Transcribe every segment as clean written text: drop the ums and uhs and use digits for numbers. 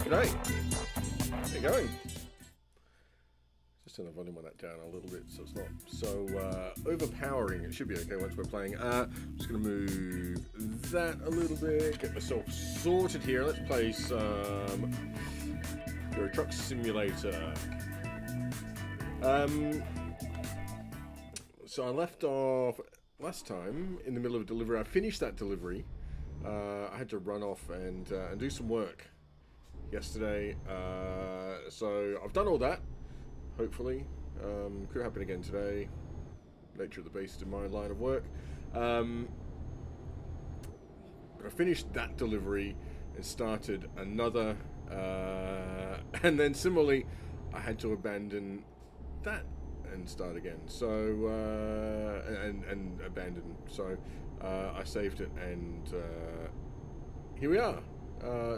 G'day. How you going? Just turn the volume on that down a little bit so it's not so overpowering. It should be okay once we're playing. I'm just going to move that a little bit, get myself sorted here. Let's play some Euro Truck Simulator. So I left off last time in the middle of a delivery. I finished that delivery. I had to run off and do some work yesterday, so I've done all that, hopefully. Could happen again today. Nature of the beast in my line of work. But I finished that delivery and started another, and then similarly I had to abandon that and start again, so and abandon, so I saved it, and here we are.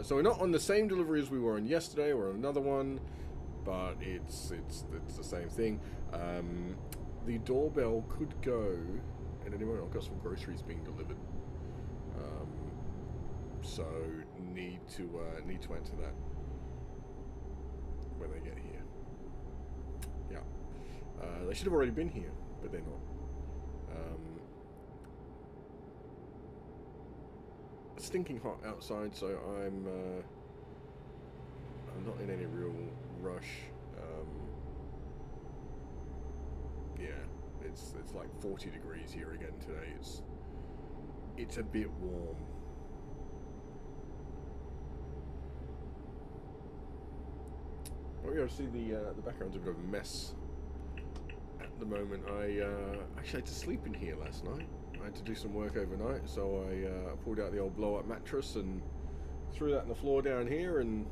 So we're not on the same delivery as we were on yesterday. We're on another one, but it's the same thing. The doorbell could go, and anyway, I've got some groceries being delivered. So need to answer that when they get here. Yeah, they should have already been here, but they're not. Stinking hot outside, so I'm not in any real rush. Yeah, it's like 40 degrees here again today. It's a bit warm. Oh yeah, I see the background's a bit of a mess at the moment. I actually had to sleep in here last night. I had to do some work overnight, so I pulled out the old blow-up mattress and threw that on the floor down here, and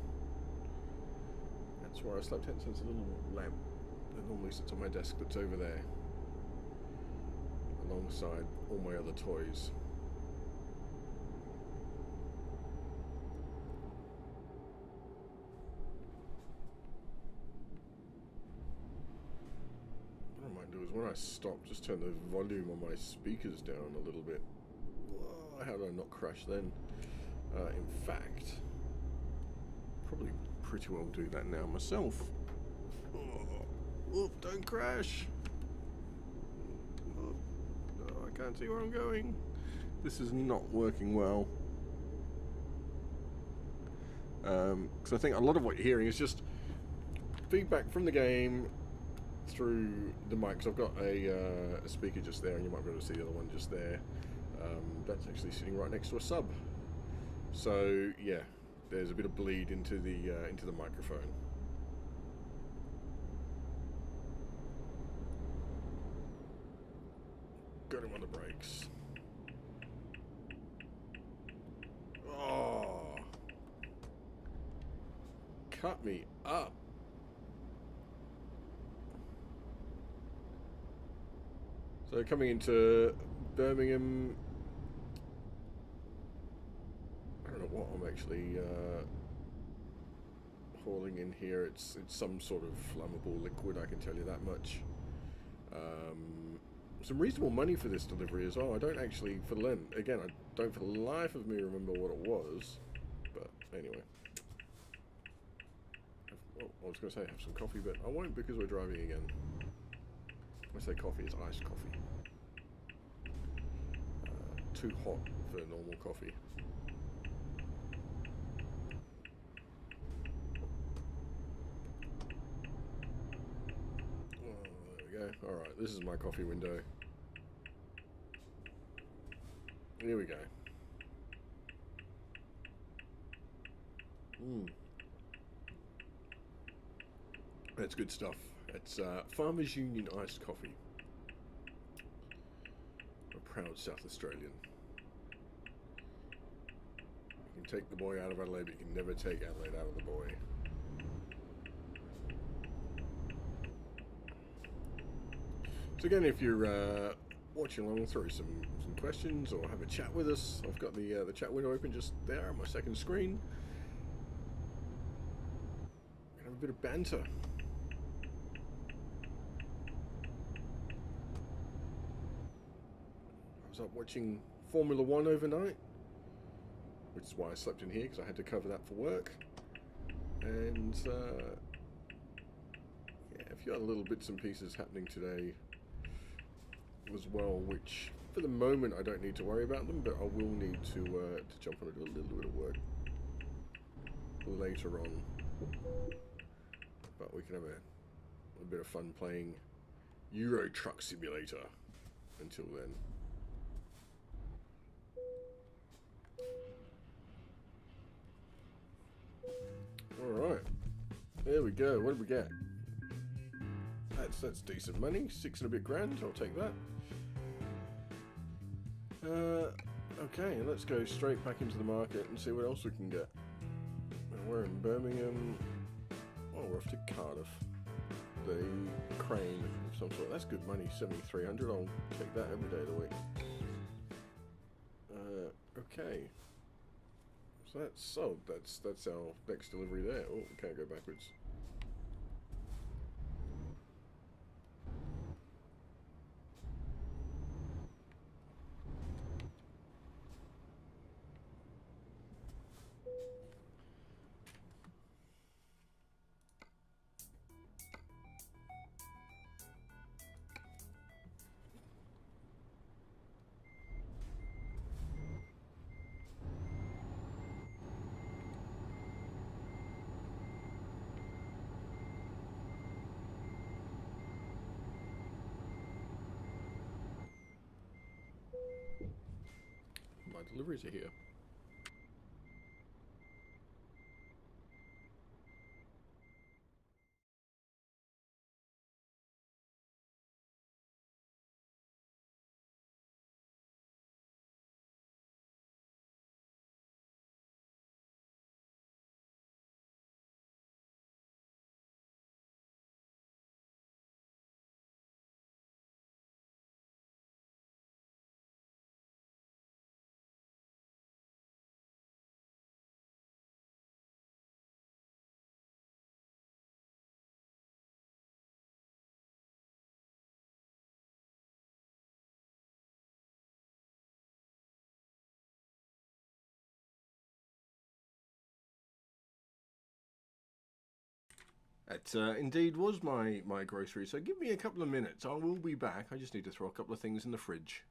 that's where I slept. Hence, there's a little lamp that normally sits on my desk that's over there, alongside all my other toys. What I might do is when I stop, just turn the volume on my speakers down a little bit. Whoa, how did I not crash then? In fact, probably pretty well do that now myself. Oh, don't crash! Oh, I can't see where I'm going. This is not working well. Because I think a lot of what you're hearing is just feedback from the game through the mic. So I've got a speaker just there, and you might be able to see the other one just there. That's actually sitting right next to a sub. So yeah, there's a bit of bleed into the microphone. Got him on the brakes. Oh, cut me up. So coming into Birmingham, I don't know what I'm actually hauling in here. It's some sort of flammable liquid, I can tell you that much. Some reasonable money for this delivery as well. I don't actually, for the again, I don't for the life of me remember what it was. But anyway, well, I was going to say have some coffee, but I won't because we're driving again. When I say coffee, it's iced coffee. Too hot for normal coffee. Oh, there we go. Alright, this is my coffee window. Here we go. That's good stuff. It's Farmers Union iced coffee. A proud South Australian. You can take the boy out of Adelaide, but you can never take Adelaide out of the boy. So again, if you're watching along, throw some questions or have a chat with us. I've got the chat window open just there on my second screen. Have a bit of banter. was up watching Formula One overnight, which is why I slept in here because I had to cover that for work. And yeah, a few other little bits and pieces happening today as well, which for the moment I don't need to worry about them, but I will need to jump on and do a little bit of work later on. But we can have a bit of fun playing Euro Truck Simulator until then. Alright, there we go. What did we get? That's decent money, 6 and a bit grand, I'll take that. Okay, let's go straight back into the market and see what else we can get. We're in Birmingham. Oh, we're off to Cardiff. The crane of some sort. That's good money, 7,300. I'll take that every day of the week. Okay. So that's our next delivery there. Oh, we can't go backwards. My deliveries are here. That indeed was my grocery, so give me a couple of minutes. I will be back. I just need to throw a couple of things in the fridge.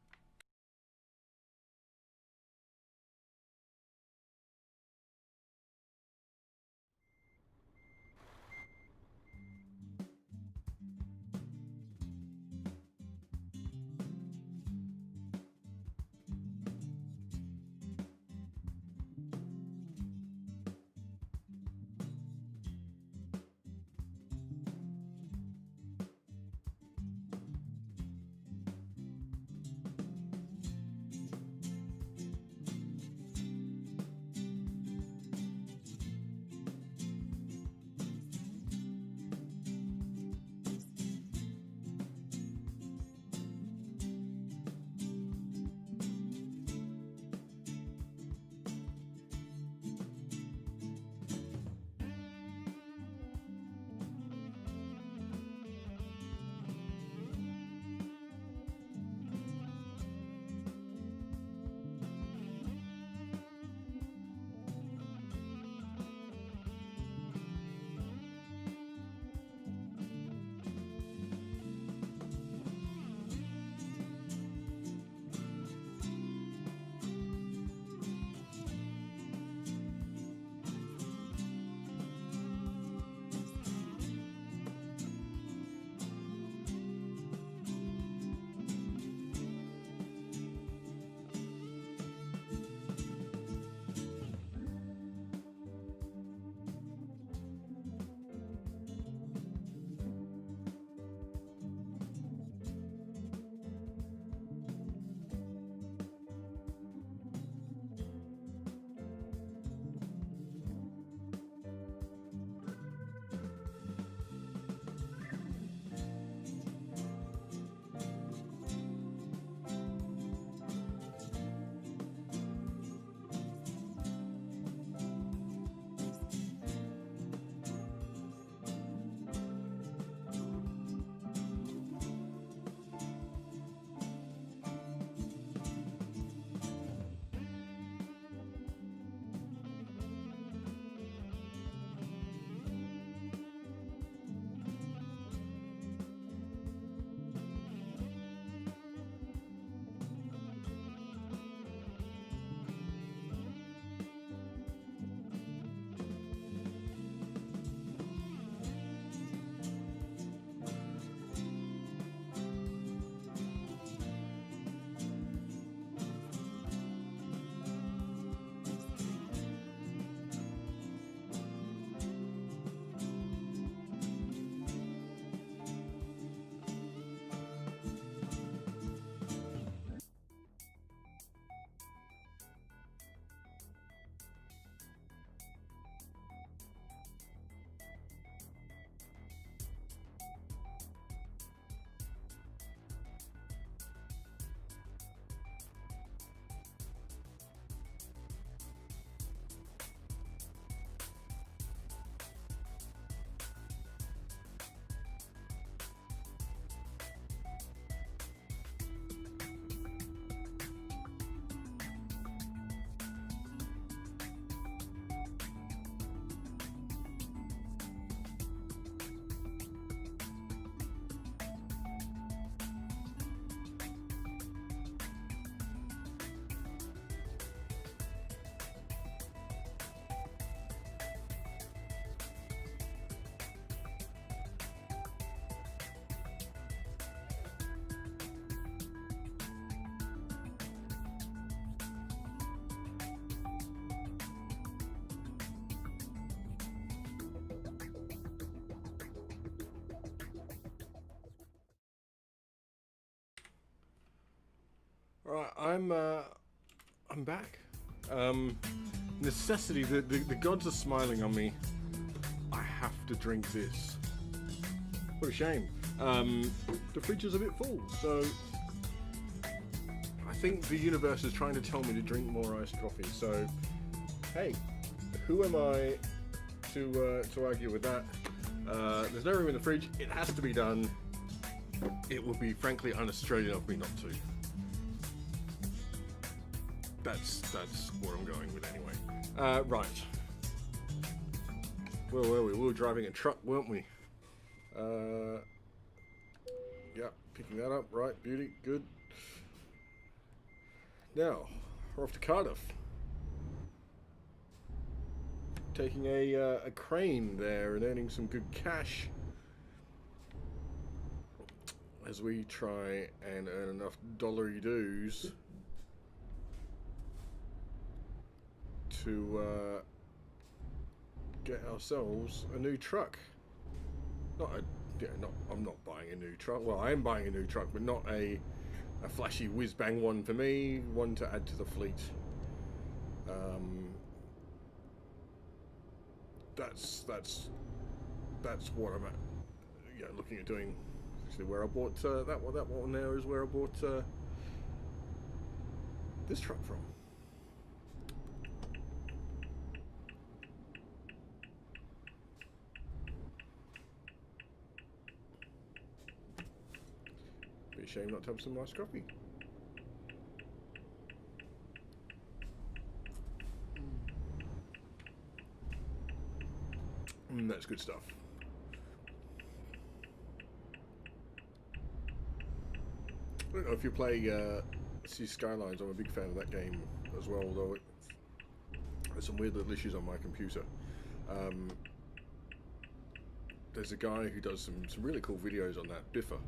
Right, I'm back. Necessity. The gods are smiling on me. I have to drink this. What a shame. The fridge is a bit full, so I think the universe is trying to tell me to drink more iced coffee. So, hey, who am I to argue with that? There's no room in the fridge. It has to be done. It would be frankly un-Australian of me not to. That's what I'm going with anyway. Right. Where were we? We were driving a truck, weren't we? Yeah, picking that up. Right, beauty, good. Now, we're off to Cardiff. Taking a crane there and earning some good cash as we try and earn enough dollary dues to get ourselves a new truck. I'm not buying a new truck. Well, I am buying a new truck, but not a flashy whiz-bang one for me. One to add to the fleet. That's what I'm at. Yeah, looking at doing. Actually, where I bought that one there is where I bought this truck from. Be a shame not to have some nice coffee. That's good stuff. I don't know if you play Cities Skylines. I'm a big fan of that game as well, although there's some weird little issues on my computer. There's a guy who does some really cool videos on that, Biffa,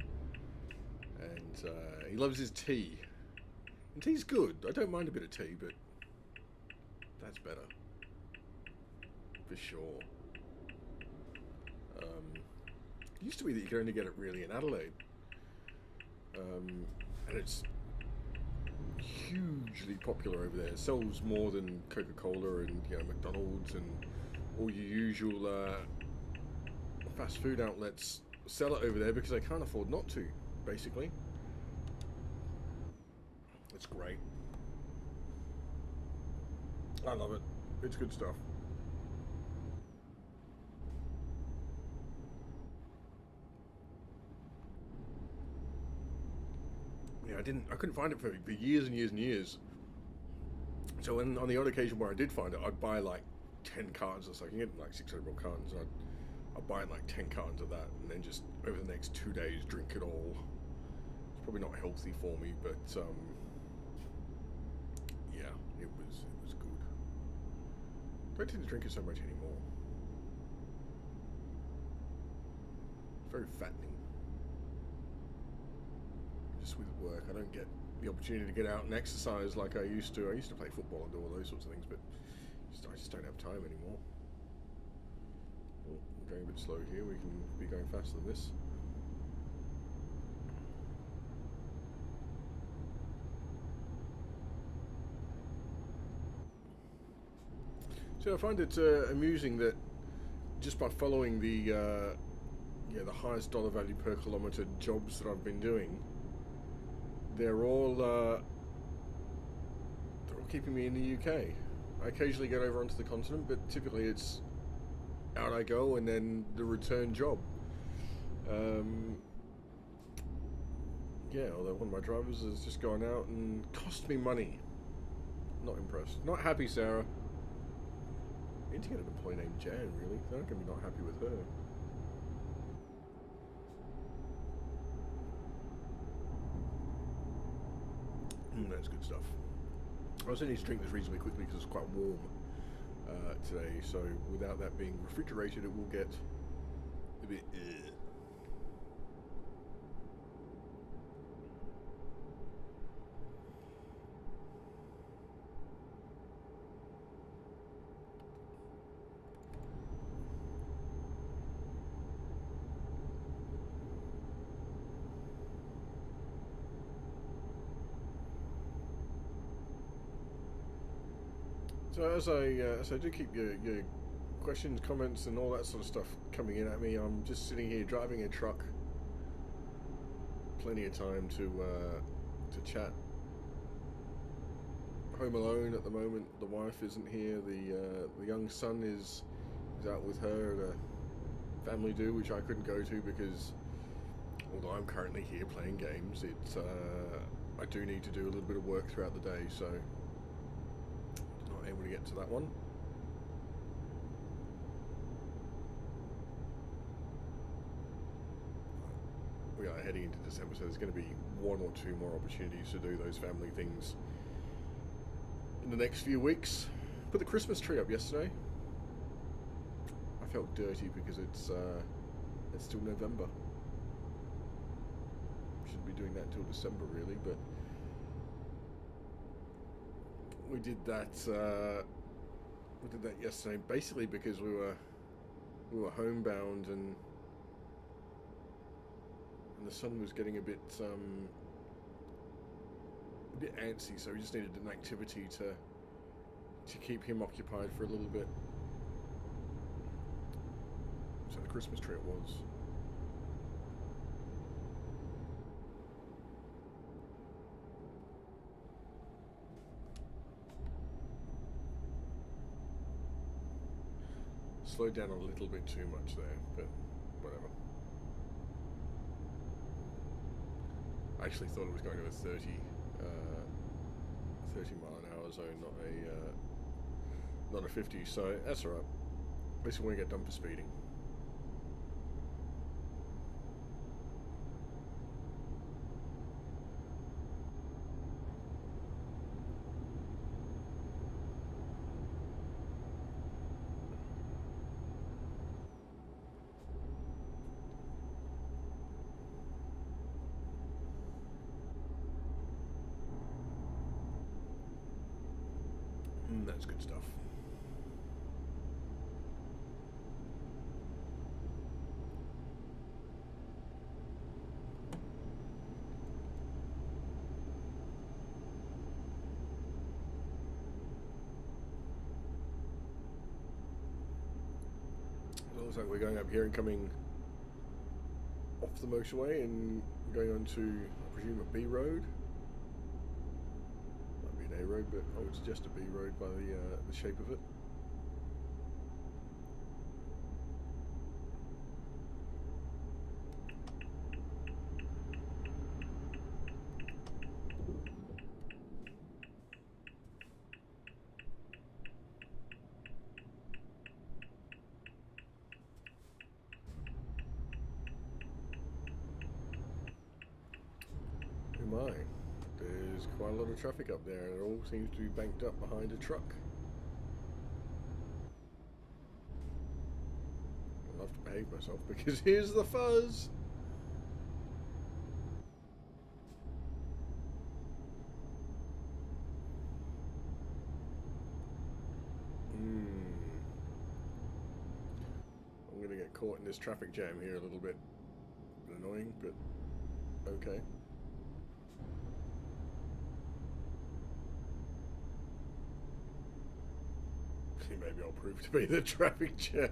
and he loves his tea. And tea's good. I don't mind a bit of tea, but that's better for sure. It used to be that you could only get it really in Adelaide, and it's hugely popular over there. It sells more than Coca-Cola and McDonald's and all your usual fast food outlets sell it over there because they can't afford not to, basically. It's great. I love it. It's good stuff. Yeah, I couldn't find it for years and years and years. So on the odd occasion where I did find it, I'd buy like 10 cartons or so. I can get like 600ml cartons, and I'd buy like 10 cartons of that, and then just over the next 2 days drink it all. It's probably not healthy for me, but yeah, it was good. I don't tend to drink it so much anymore. It's very fattening. Just with work, I don't get the opportunity to get out and exercise like I used to. I used to play football and do all those sorts of things, but I just don't have time anymore. Oh, I'm going a bit slow here. We can be going faster than this. So I find it amusing that just by following the highest dollar value per kilometre jobs that I've been doing, they're all keeping me in the UK. I occasionally get over onto the continent, but typically it's out I go and then the return job. Yeah, although one of my drivers has just gone out and cost me money. Not impressed. Not happy, Sarah. I need to get an employee named Jan, really. I'm going to be not happy with her. That's good stuff. I was only to drink this reasonably quickly because it's quite warm today, so without that being refrigerated, it will get a bit. So as I do keep your questions, comments, and all that sort of stuff coming in at me, I'm just sitting here driving a truck. Plenty of time to chat. Home alone at the moment. The wife isn't here. The young son is out with her at a family do, which I couldn't go to because although I'm currently here playing games, I do need to do a little bit of work throughout the day, so not able to get to that one. We are heading into December, so there's going to be one or two more opportunities to do those family things in the next few weeks. Put the Christmas tree up yesterday. I felt dirty because it's still November. Shouldn't be doing that until December, really, but we did that. We did that yesterday, basically because we were homebound and the sun was getting a bit antsy, so we just needed an activity to keep him occupied for a little bit. So the Christmas tree it was. Slowed down a little bit too much there, but whatever. I actually thought it was going to a 30 mile an hour zone, not a 50, so that's alright. At least we won't get done for speeding. That's good stuff. It looks like we're going up here and coming off the motorway and going on to, I presume, a B road. A road, but oh, it's just a B road by the shape of it. Oh my. There's quite a lot of traffic up there, and it all seems to be banked up behind a truck. I'll have to behave myself because here's the fuzz! I'm gonna get caught in this traffic jam here a little bit. Annoying, but okay. Maybe I'll prove to be the traffic jam.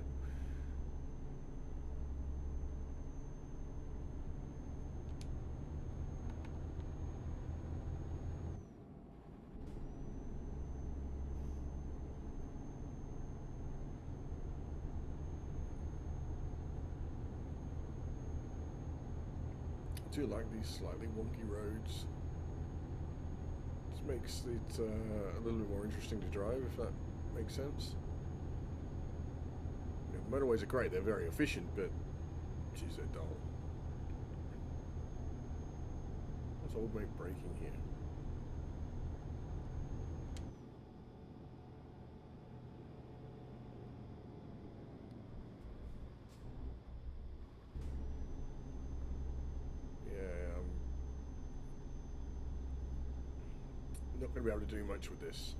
I do like these slightly wonky roads. This makes it a little bit more interesting to drive, if that makes sense. You know, motorways are great, they're very efficient, but geez, they're dull. What's old mate braking here? Yeah, I'm not going to be able to do much with this.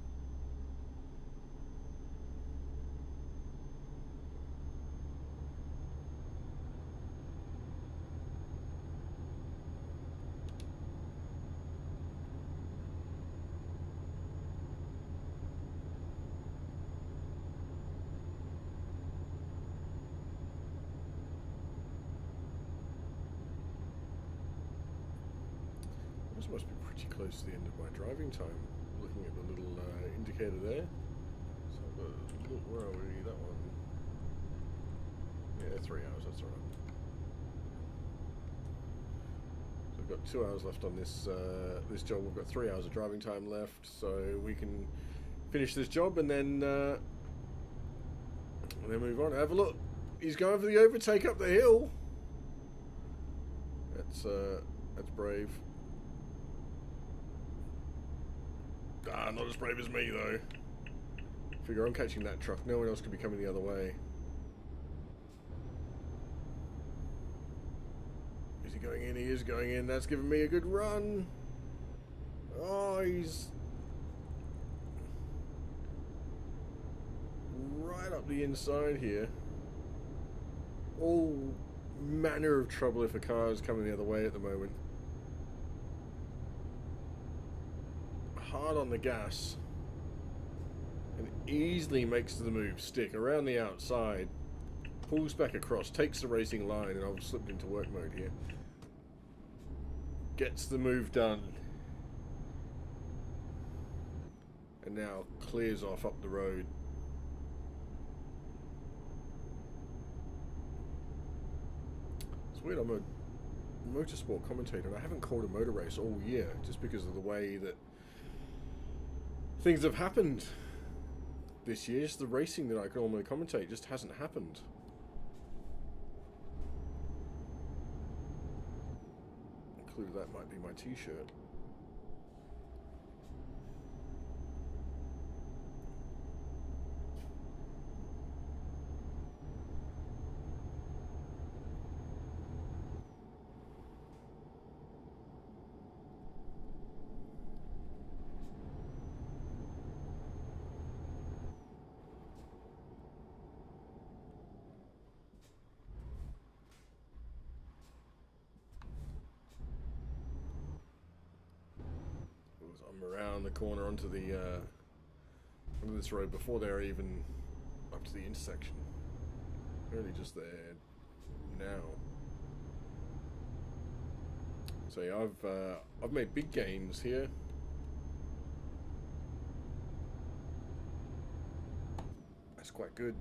This must be pretty close to the end of my driving time. Looking at the little indicator there. So look, where are we? That one. Yeah, 3 hours. That's all right. So we've got 2 hours left on this this job. We've got 3 hours of driving time left, so we can finish this job and then move on. Have a look. He's going for the overtake up the hill. That's brave. Ah, not as brave as me though. Figure I'm catching that truck. No one else could be coming the other way. Is he going in? He is going in. That's giving me a good run. Oh, he's right up the inside here. All manner of trouble if a car is coming the other way at the moment. Hard on the gas. And easily makes the move. Stick around the outside. Pulls back across. Takes the racing line. And I've slipped into work mode here. Gets the move done. And now clears off up the road. It's weird, I'm a motorsport commentator and I haven't called a motor race all year just because of the way that things have happened this year. Just the racing that I can normally commentate just hasn't happened. A clue that might be my t-shirt. I'm around the corner onto this road before they're even up to the intersection. Really just there now. So yeah, I've made big gains here. That's quite good.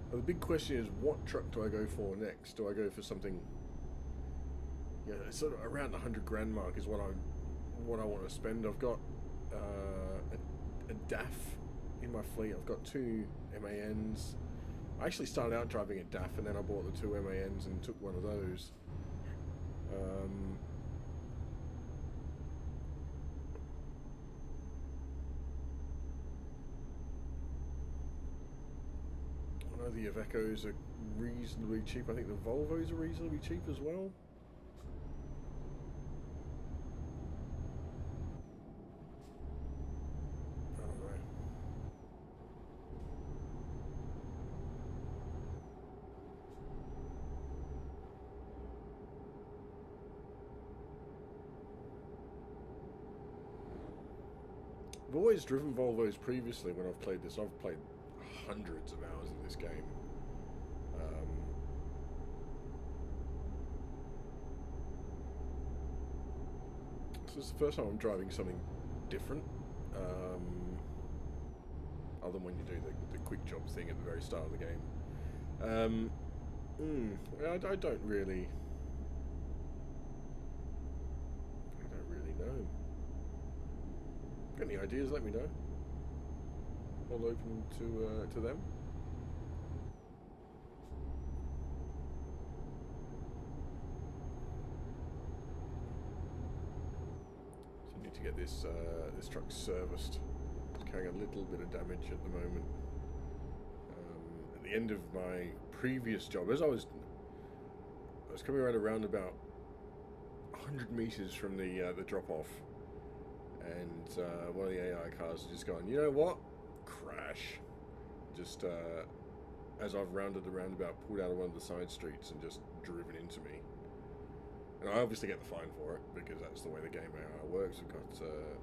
Well, the big question is, what truck do I go for next? Do I go for something? Yeah, sort of around the 100 grand mark is what I want to spend. I've got a DAF in my fleet. I've got 2 MANs. I actually started out driving a DAF, and then I bought the 2 MANs and took one of those. I know the Ivecos are reasonably cheap. I think the Volvos are reasonably cheap as well. I don't know. I've always driven Volvos previously when I've played this. I've played hundreds of hours of this game. So it's the first time I'm driving something different, other than when you do the quick job thing at the very start of the game. I don't really know. Got any ideas? Let me know. All open to them. So I need to get this this truck serviced. It's carrying a little bit of damage at the moment. At the end of my previous job, as I was coming around a roundabout 100 meters from the drop off, and one of the AI cars has just gone, you know what? Crash. Just as I've rounded the roundabout, pulled out of one of the side streets and just driven into me. And I obviously get the fine for it because that's the way the game AI works. We've got a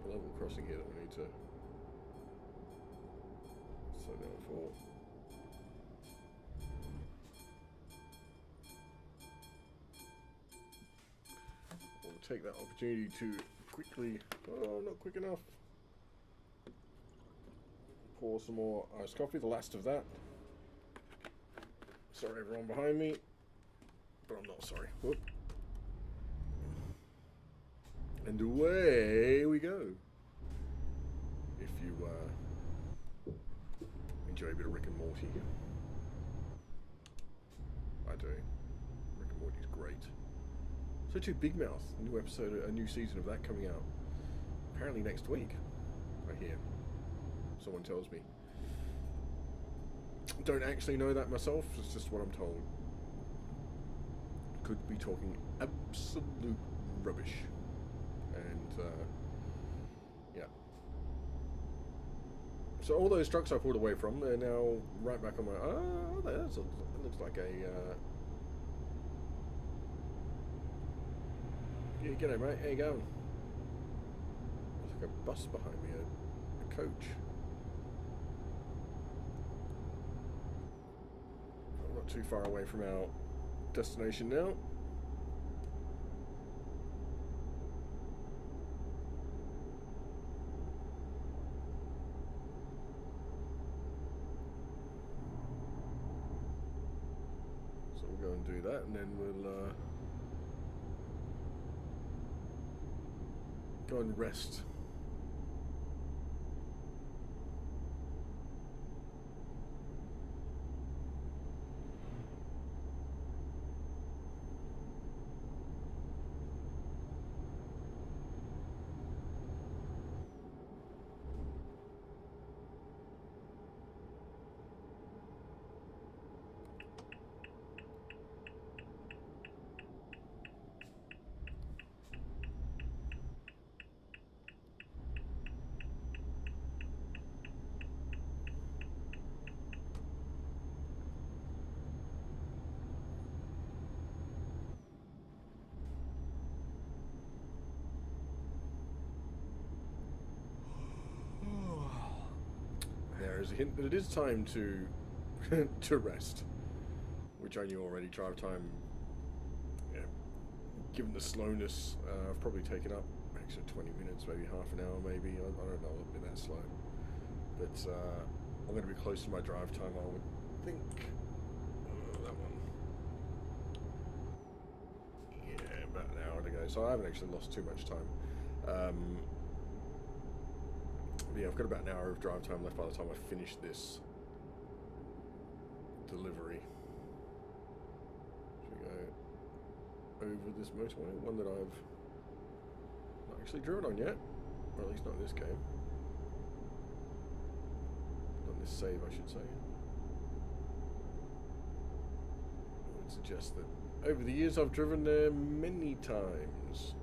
level crossing here that we need to So therefore, we'll take that opportunity to quickly, oh, not quick enough, pour some more iced coffee, the last of that. Sorry everyone behind me, but I'm not sorry. Whoop. And away we go. If you enjoy a bit of Rick and Morty. I do. Rick and Morty's great. So too, Big Mouth, a new episode, a new season of that coming out. Apparently next week, I hear. Someone tells me. Don't actually know that myself, it's just what I'm told. Could be talking absolute rubbish. And, yeah. So all those trucks I pulled away from, they're now right back on my... Oh, that looks like a... Yeah, g'day mate, how you going? There's like a bus behind me, a coach. I'm not too far away from our destination now. So we'll go and do that, and then we'll go and rest. There is a hint that it is time to to rest, which I knew already. Drive time, yeah, given the slowness, I've probably taken up extra 20 minutes, maybe half an hour, maybe. I don't know, it'll be that slow. But I'm going to be close to my drive time, I would think. That one. Yeah, about an hour to go. So I haven't actually lost too much time. Yeah, I've got about an hour of drive time left by the time I finish this delivery. Should we go over this motorway? One that I've not actually driven on yet, or at least not in this game. Not in this save, I should say. I would suggest that over the years I've driven there many times.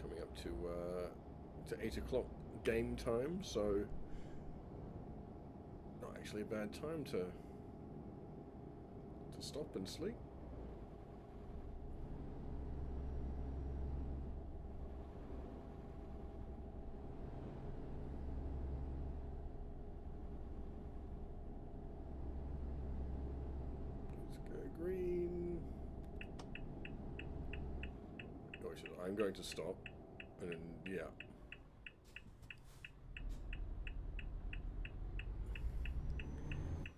Coming up to 8 o'clock game time, so not actually a bad time to stop and sleep. Let's go green. Oh, I'm going to stop. And then, yeah.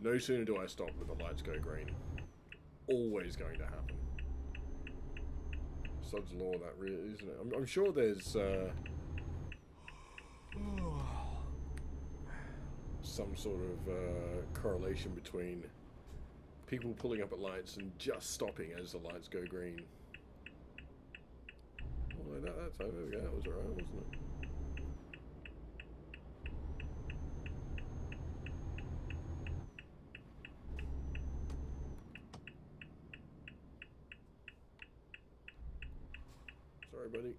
No sooner do I stop with the lights go green. Always going to happen. Sod's law, that really, isn't it? I'm sure there's some sort of correlation between people pulling up at lights and just stopping as the lights go green. That time, there we go, that was alright, wasn't it? Sorry, buddy.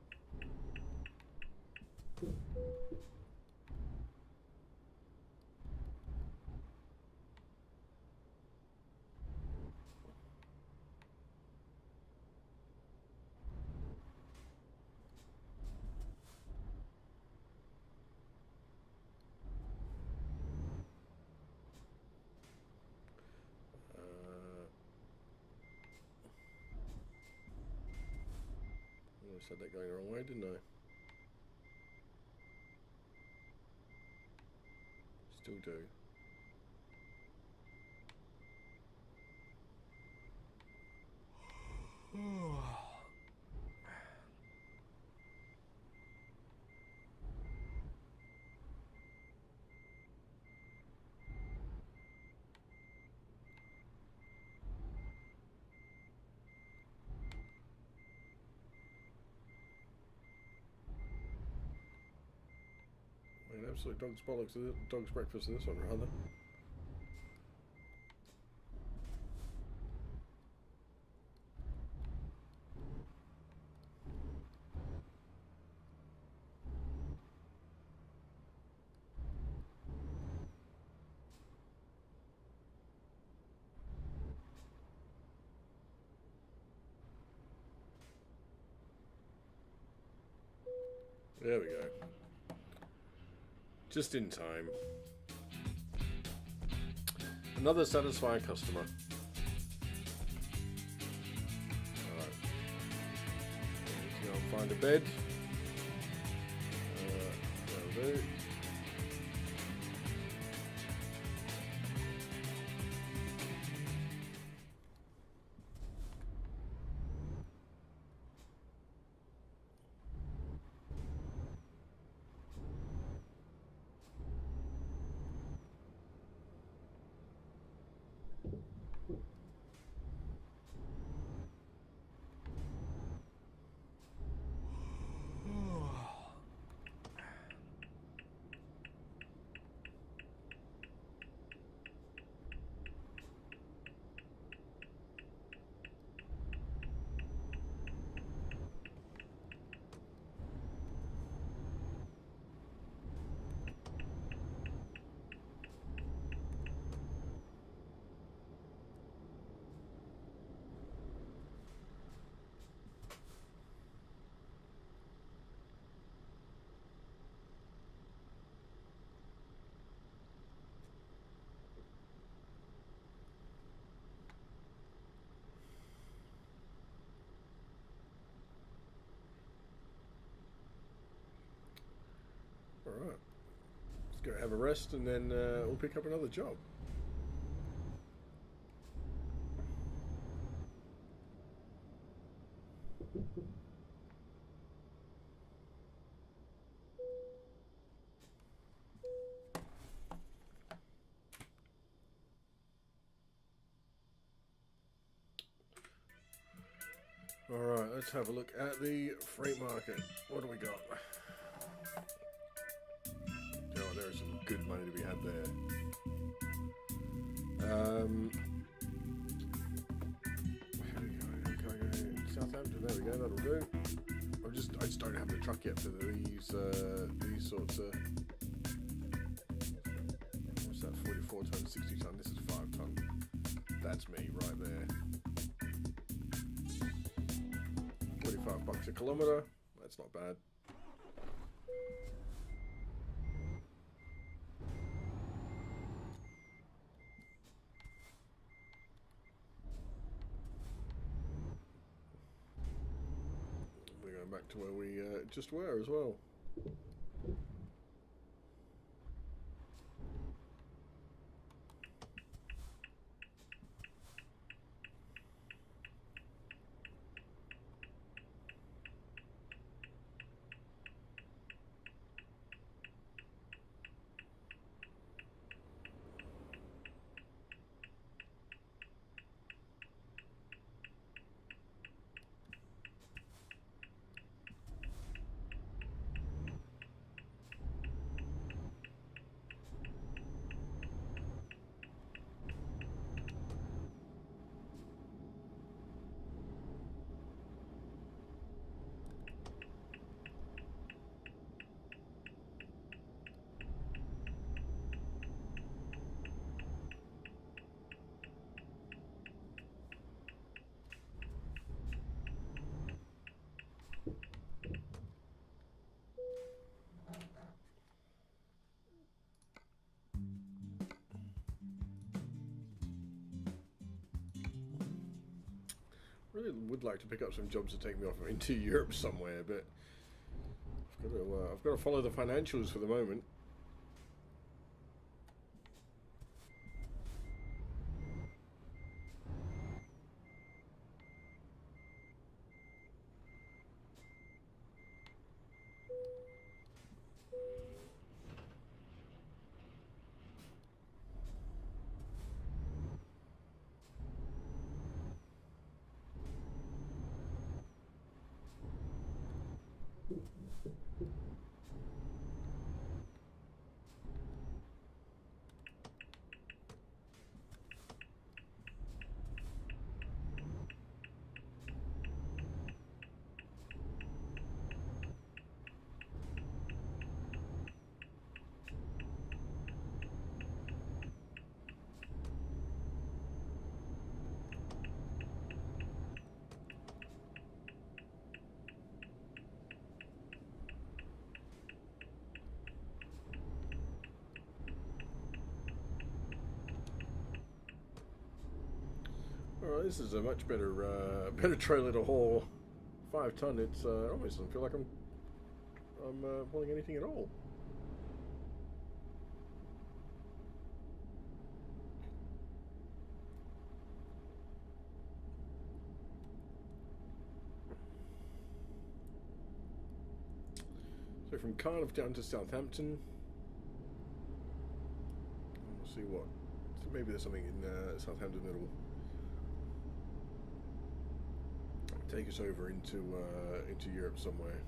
I said that going the wrong way, didn't I? Still do. An absolute dog's bollocks, dog's breakfast in this one, rather. There we go. Just in time. Another satisfied customer. Alright. Let's go and find a bed. That'll do. Alright. Let's go have a rest and then we'll pick up another job. Alright, let's have a look at the freight market. What do we got? Oh, there is some good money to be had there. Southampton, there we go, that'll do. I just don't have the truck yet for these sorts of. What's that? 44 ton, 60 ton. This is 5 ton. That's me right there. $45 a kilometre. That's not bad. We're going back to where we just were as well. Really would like to pick up some jobs to take me off into Europe somewhere, but I've got to follow the financials for the moment. Alright, this is a much better better trailer to haul. 5 ton. It's almost doesn't feel like I'm hauling anything at all. So from Cardiff down to Southampton. We'll see what. Maybe there's something in Southampton that'll take us over into Europe somewhere.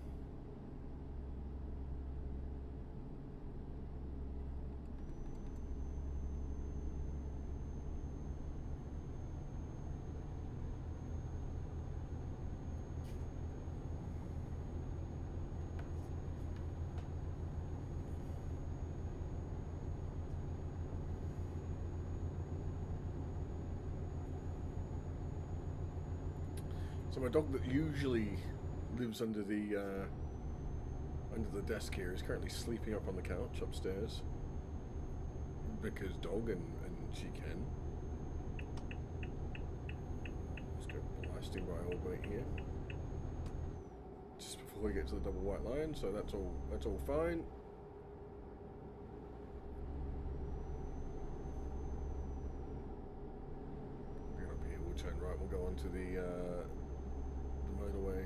So my dog that usually lives under the desk here is currently sleeping up on the couch upstairs because dog and she can. Let's go blasting by Albany here just before we get to the double white line. So that's all fine. Get up here. We'll turn right. We'll go on to the motorway.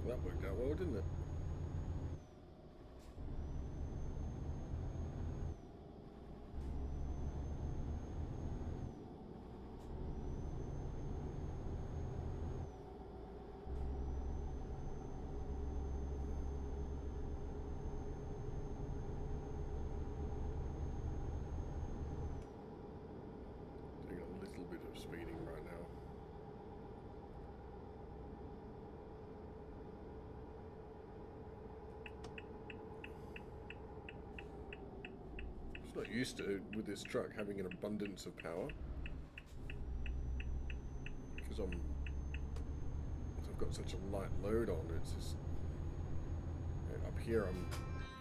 That worked out well, didn't it? Doing a little bit of speeding right now. Not used to with this truck having an abundance of power because I've got such a light load on. It's just up here I'm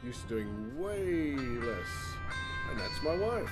used to doing way less, and that's my wife.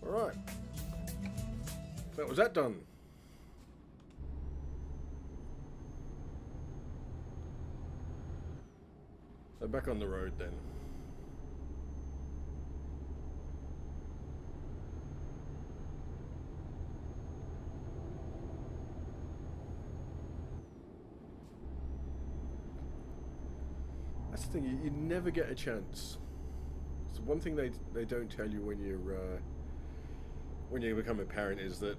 Alright. That was that done. So back on the road then. That's the thing, you never get a chance. It's one thing they don't tell you when you become a parent is that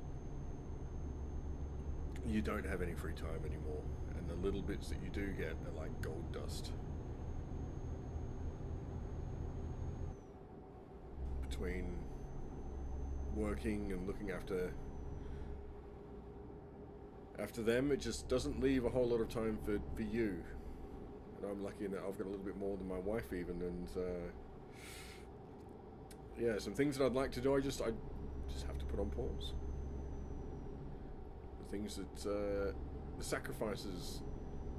you don't have any free time anymore, and the little bits that you do get are like gold dust. Between working and looking after them, it just doesn't leave a whole lot of time for you. And I'm lucky in that I've got a little bit more than my wife even, and yeah, some things that I'd like to do, I just have to put on pause. The things that the sacrifices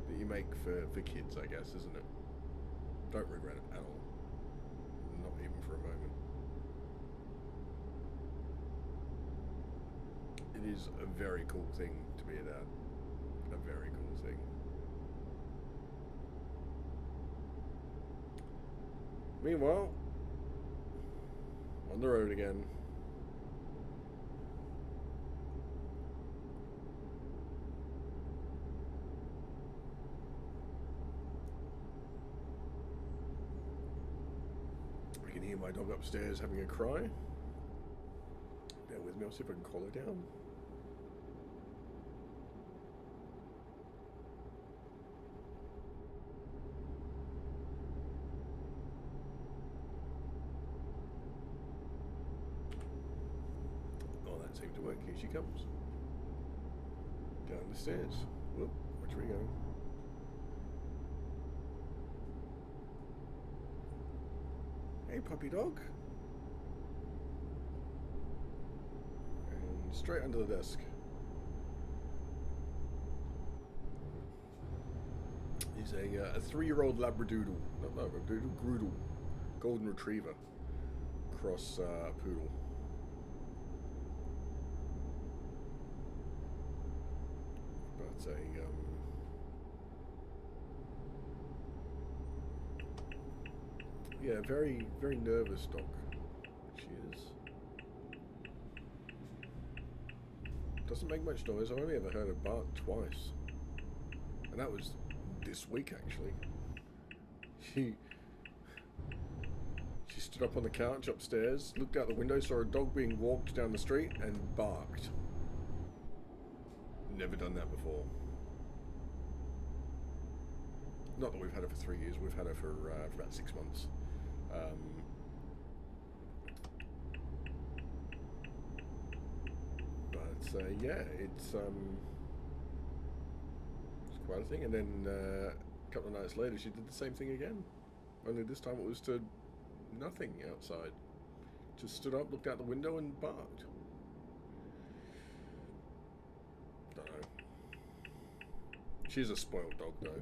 that you make for kids, I guess, isn't it? Don't regret it at all, not even for a moment. It is a very cool thing to be a dad. A very cool thing. Meanwhile, on the road again. I can hear my dog upstairs having a cry. Bear with me, I'll see if I can call her down. Seem to work. Here she comes. Down the stairs. Whoop, watch we go. Hey, puppy dog. And straight under the desk. He's a 3-year-old Labradoodle. Not Labradoodle, Groodle. Golden Retriever. Cross Poodle. But yeah, very, very nervous dog. She is. Doesn't make much noise. I've only ever heard her bark twice, and that was this week actually. She stood up on the couch upstairs, looked out the window, saw a dog being walked down the street, and barked. Never done that before. Not that we've had her for 3 years. We've had her for about 6 months. But yeah, it's quite a thing. And then a couple of nights later, she did the same thing again. Only this time it was to nothing outside. Just stood up, looked out the window, and barked. Don't know. She's a spoiled dog, though.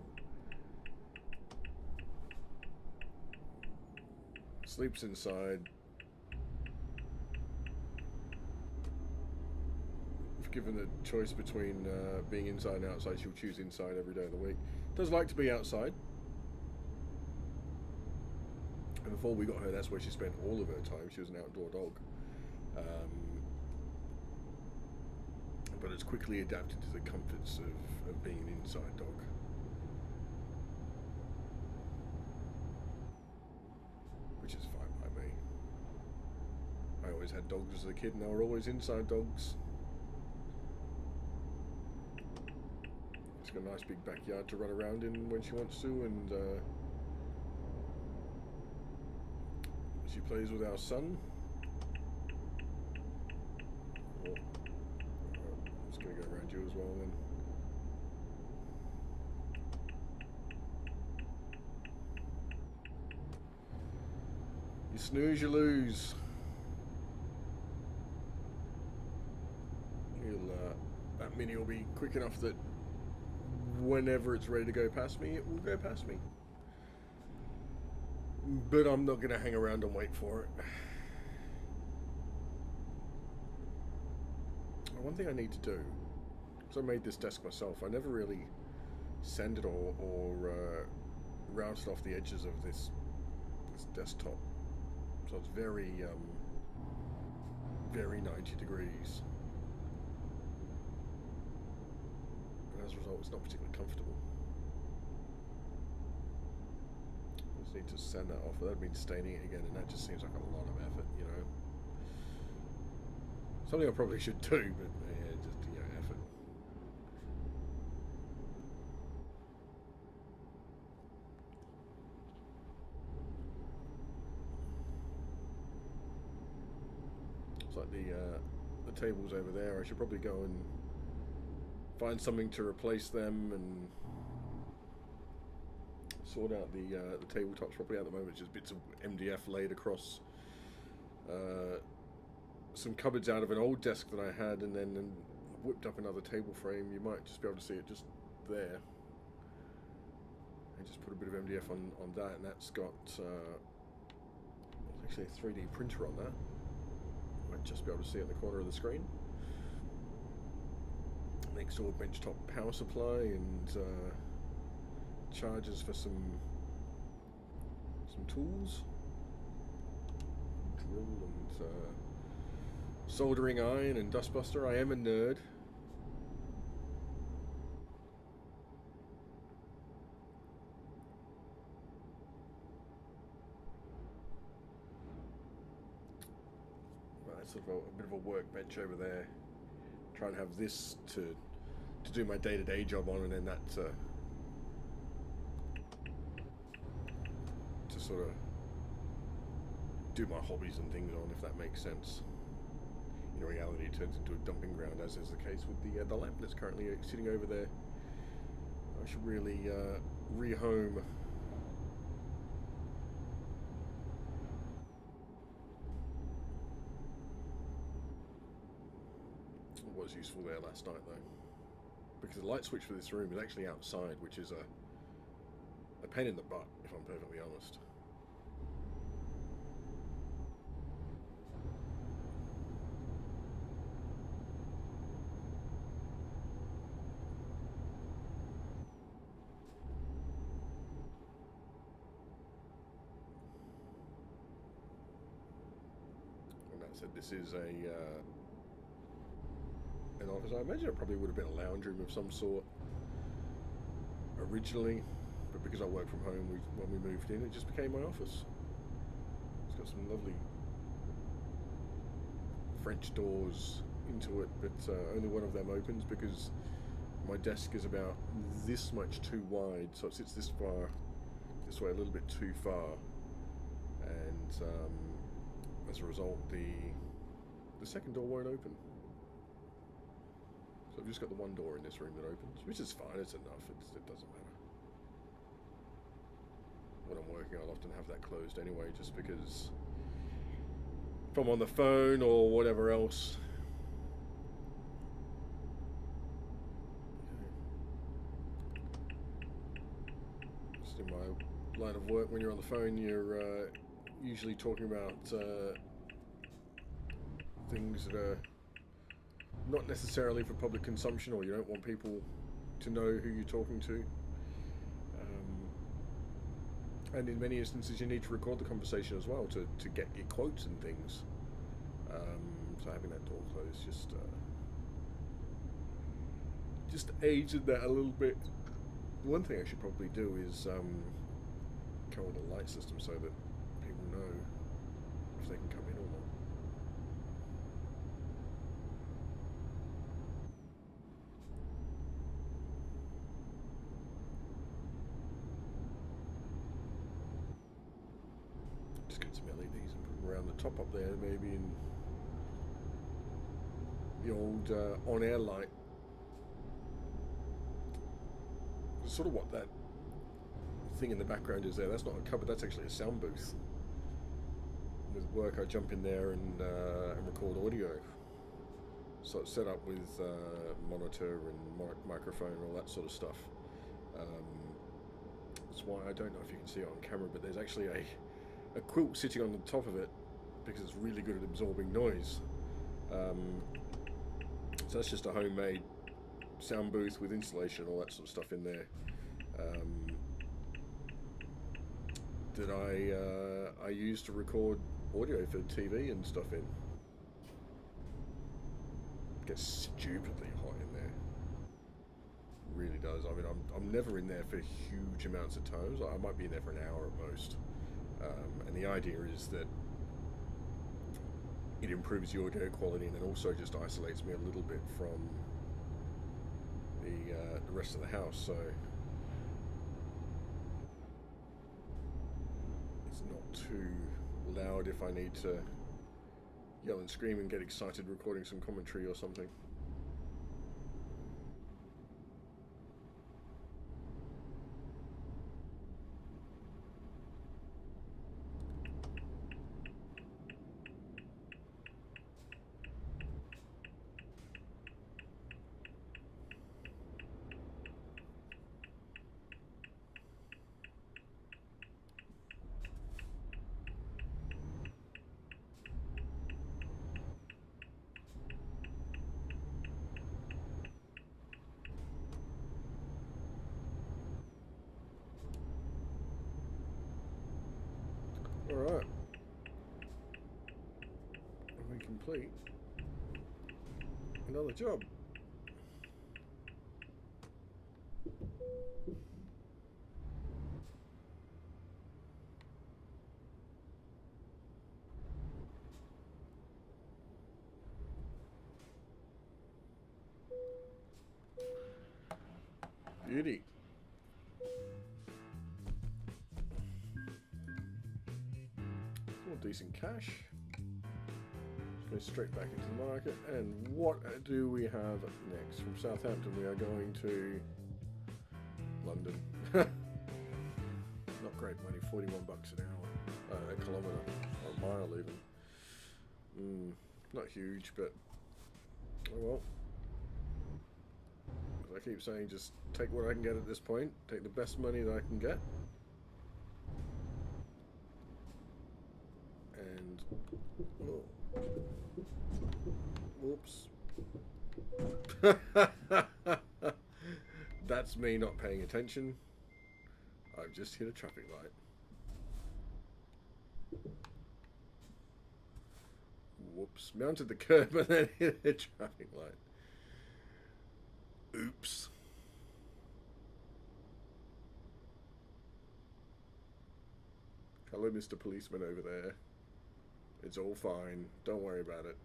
Sleeps inside. If given the choice between being inside and outside, she'll choose inside every day of the week. Does like to be outside. And before we got her, that's where she spent all of her time. She was an outdoor dog. But it's quickly adapted to the comforts of being an inside dog. Which is fine by me. I always had dogs as a kid and they were always inside dogs. She's got a nice big backyard to run around in when she wants to, and she plays with our son. Oh. I'm just going to go around you as well then. You snooze, you lose. That mini will be quick enough that whenever it's ready to go past me, it will go past me. But I'm not going to hang around and wait for it. one thing I need to do, because I made this desk myself, I never really sanded or routed off the edges of this desktop, so it's very 90 degrees, and as a result it's not particularly comfortable. I just need to sand that off. That means staining it again, and that just seems like a lot of effort, you know. Something I probably should do, but yeah, just, you know, effort. It's like the tables over there. I should probably go and find something to replace them and sort out the tabletops properly. At the moment, just bits of MDF laid across some cupboards out of an old desk that I had, and then whipped up another table frame. You might just be able to see it just there. I just put a bit of MDF on that, and that's got actually a 3D printer on that. You might just be able to see it in the corner of the screen. Next door, benchtop power supply and chargers for some tools, drill and soldering iron and dustbuster. I am a nerd. But that's sort of a bit of a workbench over there. Try and have this to do my day-to-day job on, and then that to sort of do my hobbies and things on, if that makes sense. In reality, it turns into a dumping ground, as is the case with the lamp that's currently sitting over there. I should really rehome it was useful there last night, though, because the light switch for this room is actually outside, which is a pain in the butt, if I'm perfectly honest. And that said, this is an office. I imagine it probably would have been a lounge room of some sort originally, but because I work from home, when we moved in, it just became my office. It's got some lovely French doors into it, but only one of them opens because my desk is about this much too wide, so it sits this far, this way a little bit too far, and as a result, the second door won't open. So I've just got the one door in this room that opens, which is fine. It's enough. It doesn't matter. When I'm working, I'll often have that closed anyway, just because if I'm on the phone or whatever else. Just in my line of work, when you're on the phone, you're usually talking about things that are not necessarily for public consumption, or you don't want people to know who you're talking to. And in many instances, you need to record the conversation as well to get your quotes and things. So having that door closed just aided that a little bit. One thing I should probably do is come with a light system so that people know if they can come in or not. Just get some LEDs and put them around the top up there, maybe in the old on-air light. Sort of what that thing in the background is there. That's not a cupboard, that's actually a sound booth. With work, I jump in there and record audio. So it's set up with monitor and microphone and all that sort of stuff. That's why I don't know if you can see it on camera, but there's actually a quilt sitting on the top of it because it's really good at absorbing noise. So that's just a homemade sound booth with installation, all that sort of stuff in there. That I use to record audio for TV and stuff in. It gets stupidly hot in there. It really does. I mean, I'm never in there for huge amounts of times. I might be in there for an hour at most. And the idea is that it improves the audio quality and then also just isolates me a little bit from the rest of the house. So it's not too loud if I need to yell and scream and get excited recording some commentary or something. Alright. We complete another job. Beauty. More decent cash. Go straight back into the market. And what do we have next? From Southampton we are going to London. Not great money, 41 bucks an hour, a kilometre, or a mile even. Not huge, but oh well. As I keep saying, just take what I can get at this point, take the best money that I can get. And oh, whoops. That's me not paying attention. I've just hit a traffic light. Whoops. Mounted the curb and then hit a traffic light. Oops. Hello, Mr. Policeman over there. It's all fine. Don't worry about it.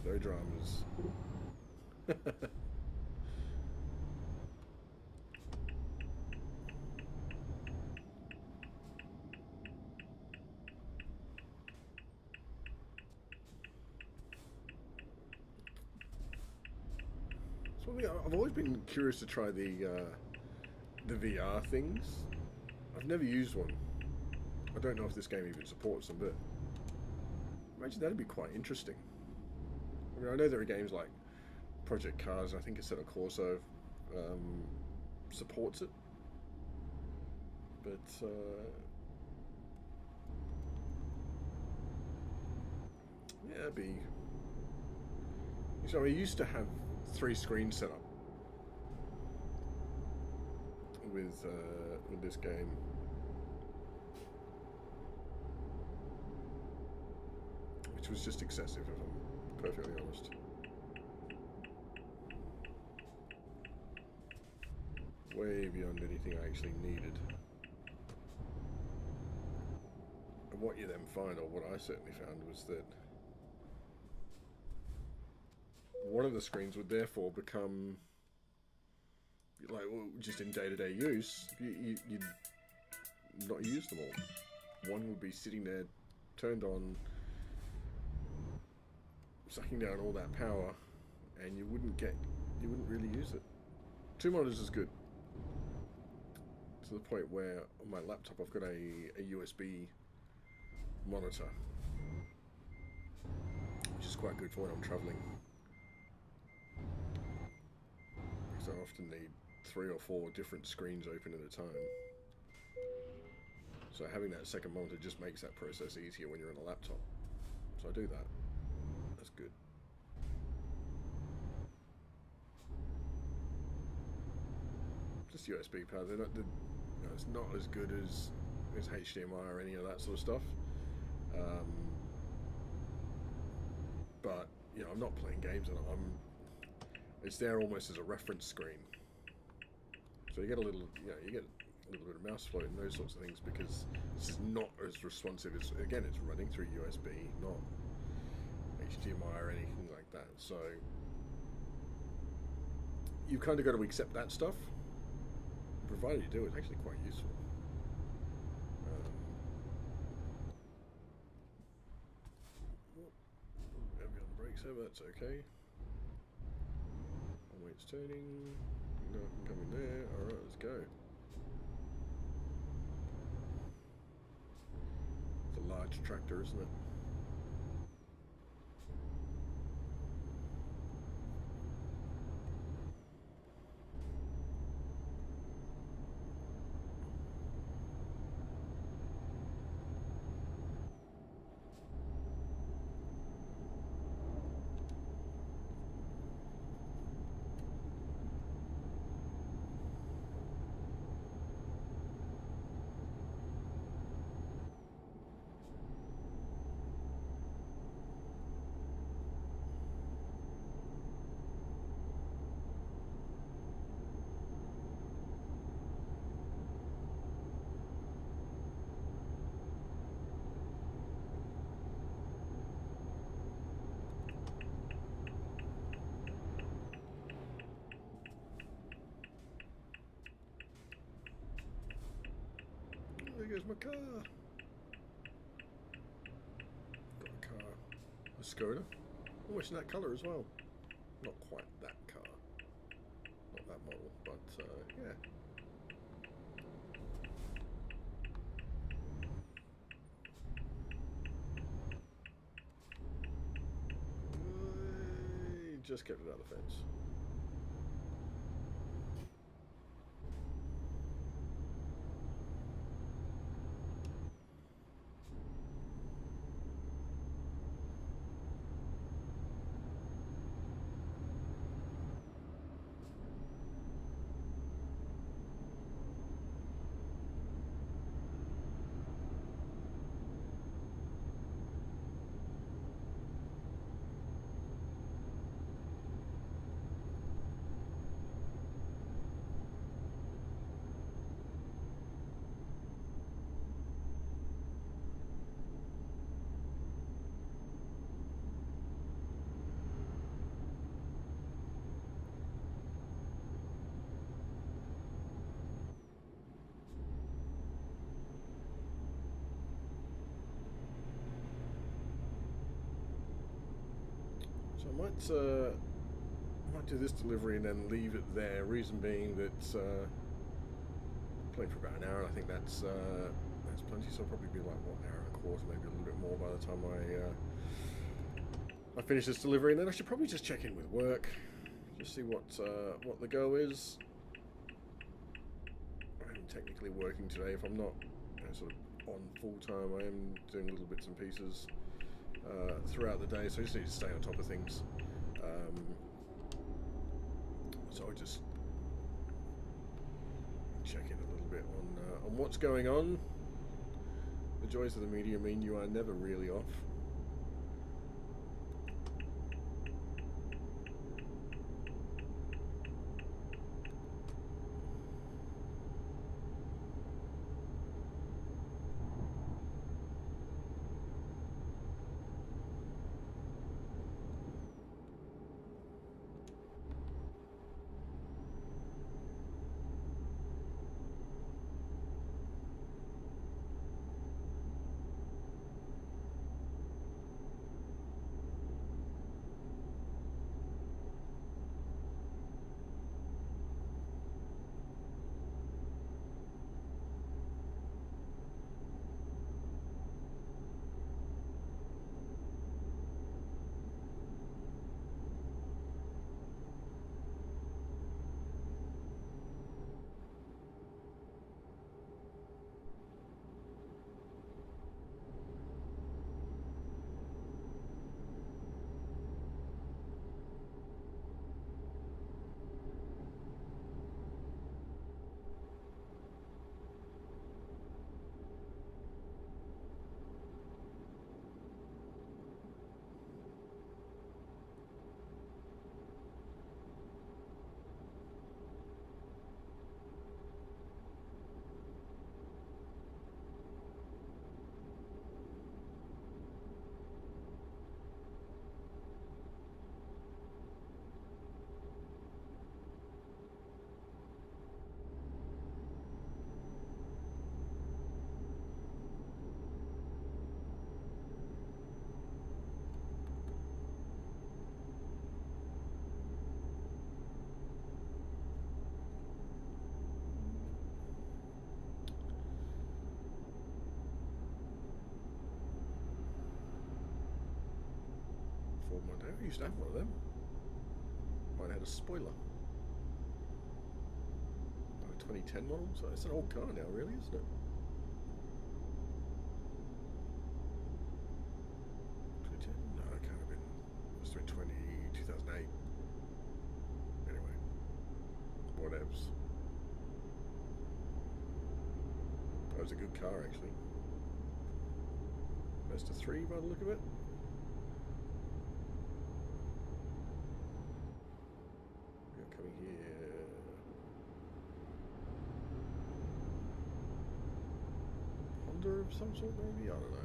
There's no dramas. I've always been curious to try the VR things. I've never used one. I don't know if this game even supports them, but imagine that'd be quite interesting. I mean, I know there are games like Project Cars, I think Assetto Corsa supports it, but yeah, it'd be. So I used to have 3 screens set up with this game. Which was just excessive, if I'm perfectly honest. Way beyond anything I actually needed. And what you then find, or what I certainly found, was that one of the screens would therefore become, like, well, just in day-to-day use, you'd not use them all. One would be sitting there, turned on, sucking down all that power, and you wouldn't really use it. 2 monitors is good. To the point where on my laptop I've got a USB monitor, which is quite good for when I'm travelling. Because I often need 3 or 4 different screens open at a time. So having that second monitor just makes that process easier when you're on a laptop. So I do that. That's good. just USB power. They're not. It's not as good as HDMI or any of that sort of stuff. But I'm not playing games on it. It's there almost as a reference screen. So you get a little, you get a little bit of mouse float and those sorts of things because this is not as responsive as, again, it's running through USB, not HDMI or anything like that. So you've kind of got to accept that stuff. Provided you do, it's actually quite useful. Heavy on the brakes there, but that's okay. One way it's turning. No, I can come in there. Alright, let's go. It's a large tractor, isn't it? There goes my car. Got a car. A Skoda. Almost in that colour as well. Not quite that car. Not that model, but yeah. Just kept it out of the fence. So I might do this delivery and then leave it there. Reason being that playing for about an hour, and I think that's plenty. So I'll probably be like what, hour and a quarter, maybe a little bit more by the time I finish this delivery. And then I should probably just check in with work, just see what the go is. I'm technically working today. If I'm not sort of on full time, I am doing little bits and pieces throughout the day, so I just need to stay on top of things. So I'll just check in a little bit on what's going on. The joys of the media mean you are never really off. Ford Mondeo. I used to have one of them. Mine had a spoiler. 2010 model, so it's an old car now, really, isn't it? 2010? No, it can't have been. It must have been 2008. Anyway, whatevs. That was a good car, actually. Mazda 3 by the look of it. We're coming here. Honda of some sort, maybe? I don't know.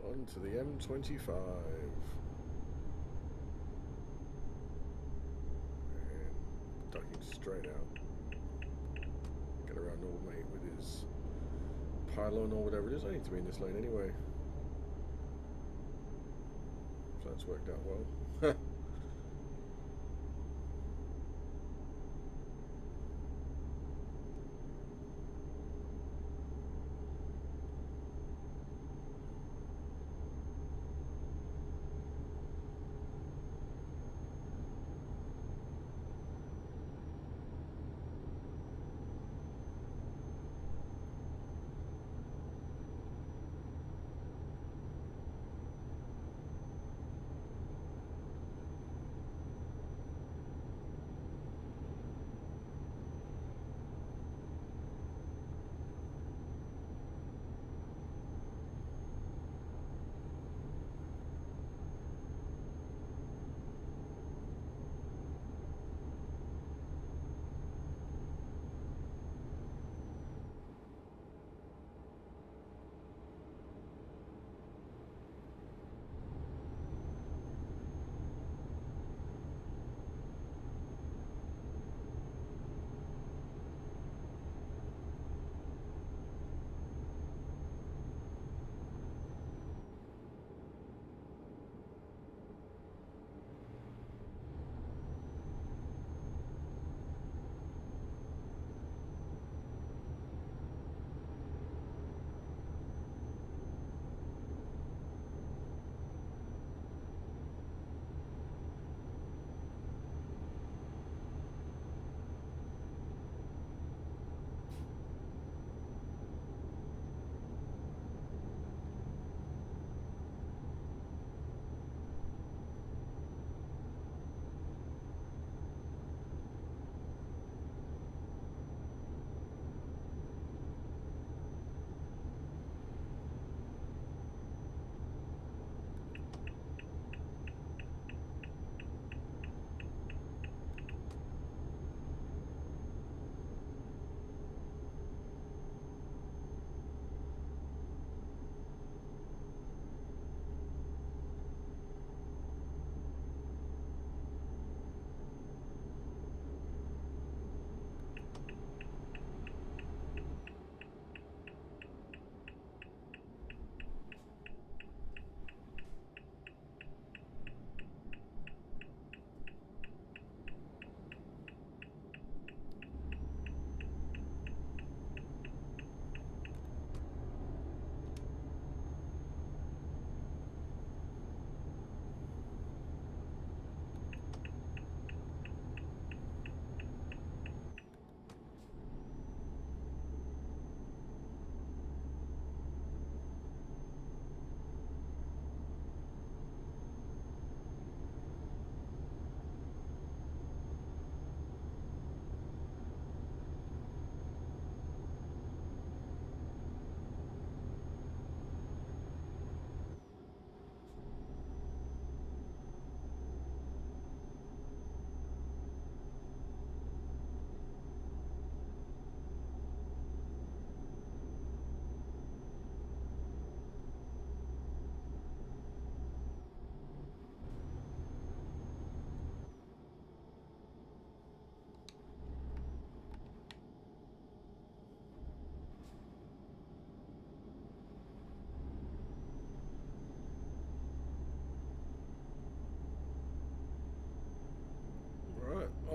On to the M25. And ducking straight out. Get around old mate with his pylon or whatever it is. I need to be in this lane anyway. So that's worked out well.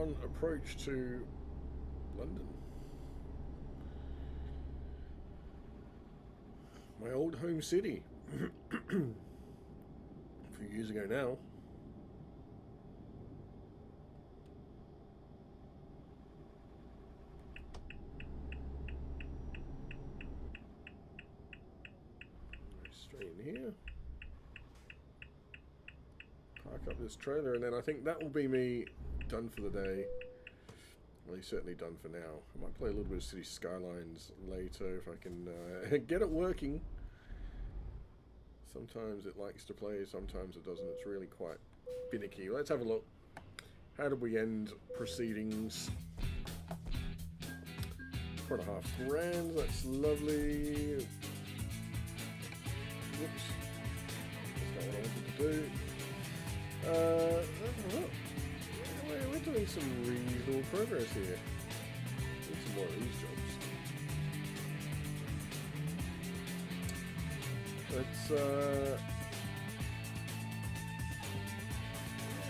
southbound approach to London. My old home city. A few years ago now. Straight in here. Park up this trailer, and then I think that will be me done for the day. Well, he's certainly done for now. I might play a little bit of City Skylines later if I can get it working. Sometimes it likes to play, sometimes it doesn't. It's really quite finicky. Let's have a look. How did we end proceedings? $4.5 grand, that's lovely. Whoops. That's not what I wanted to do. We're doing some reasonable progress here. Need some more of these jobs. Let's,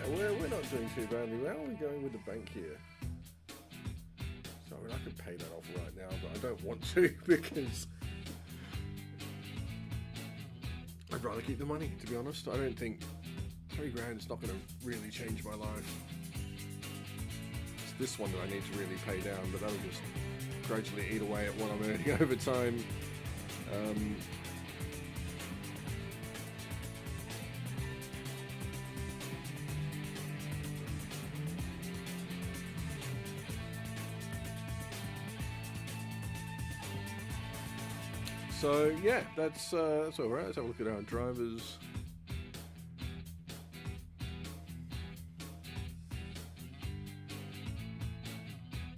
yeah, we're not doing too badly. How are we going with the bank here? So, I mean, I could pay that off right now, but I don't want to because I'd rather keep the money, to be honest. I don't think $3 grand is not going to really change my life. It's this one that I need to really pay down, but that'll just gradually eat away at what I'm earning over time. So yeah, that's all right. Let's have a look at our drivers.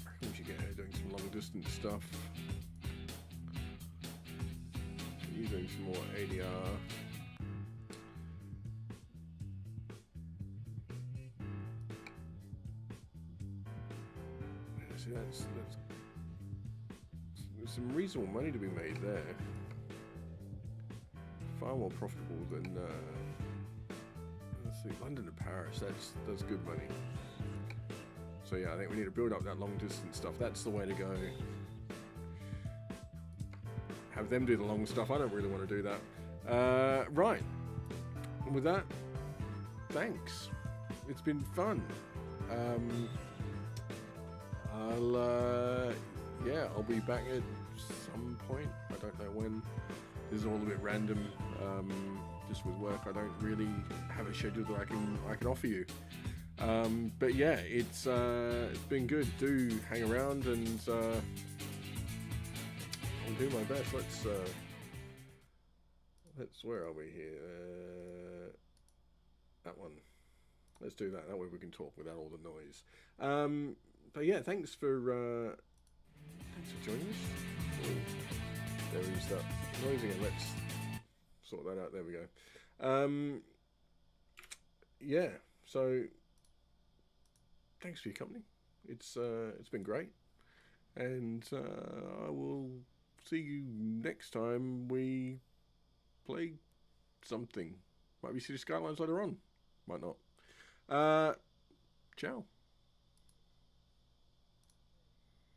I reckon we should get her doing some long distance stuff. You doing some more ADR. Yeah, see, that's there's some reasonable money to be made there. Far more profitable than let's see, London to Paris. That's good money. So yeah, I think we need to build up that long distance stuff. That's the way to go. Have them do the long stuff. I don't really want to do that. Right. And with that, thanks. It's been fun. I'll be back at some point. I don't know when. This is all a bit random. Just with work, I don't really have a schedule that I can offer you. But yeah, it's been good. Do hang around, and I'll do my best. Let's where are we here? That one. Let's do that. That way we can talk without all the noise. But yeah, thanks for joining us. Oh, there is that noise again. Let's sort that out. There we go. Yeah. So thanks for your company. It's been great, and I will see you next time we play something. Might be City Skylines later on. Might not. Ciao.